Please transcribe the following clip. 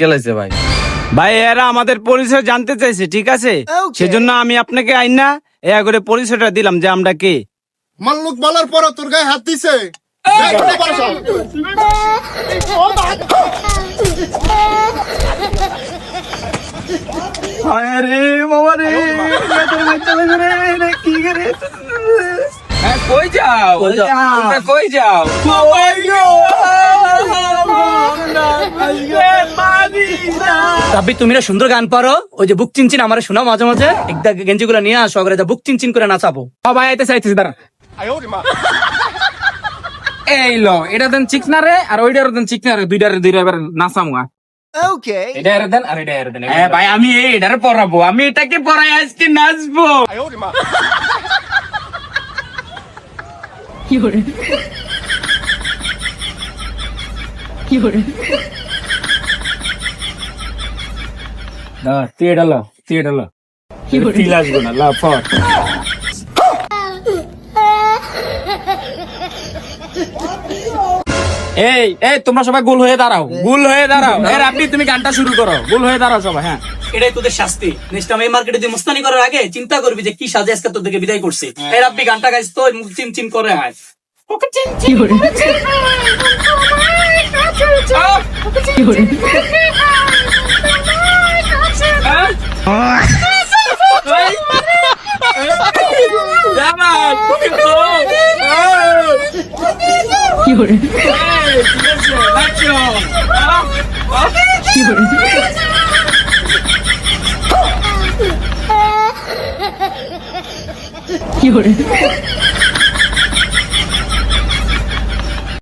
কেলাইছে ভাই। ভাই এরা আমাদের পরিচয় জানতে চাইছে, ঠিক আছে? সেজন্য আমি আপনাকে আইনা এয়া করে পরিচয়টা দিলাম যে আমরা কে। মাল্লুক বলার পর তোর গায়ে হাত দিছে। আরে বাবা রে, কি করে কই যাও তোমরা কই যাও? রাব্বি তুমি না সুন্দর গান পারো, ওই যে বুক চিনচিন আমারে শোনাও মাঝে মাঝে, একটা গেঞ্জি গুলা নিয়ে আসো, করে বুক চিনচিন করে নাচাবো। ভাই আইতে চাইতেছি, দাঁড়া। এই লো, এটা দেন চিকনারে আর ওইটার দেন চিকনারে, দুইটা এবার নাচামুয়া। এটা এর দেন আর এটা এর দেন। হ্যাঁ ভাই, আমি এটারে পড়াবো, আমি এটাকে পড়াই আজকে নাচবো। তুই এটা লো, ফিল আসবো না, লা পর। এই এই তোমরা সবাই গোল হয়ে দাঁড়াও, গোল হয়ে দাঁড়াও। এর আপনি তুমি গানটা শুরু করো, গোল হয়ে দাঁড়াও সবাই। হ্যাঁ, এটাই তোদের শাস্তি। নেক্সট টাইম এই মার্কেটে দিয়ে মুস্তানি করার আগে চিন্তা করবি যে কি সাজে আজকে তোদেরকে বিদায় করছে। এই রাব্বি গানটা গাইছ তো, মুখ চিনচিন করে আয়। ওকে চিনচিন করে কি করে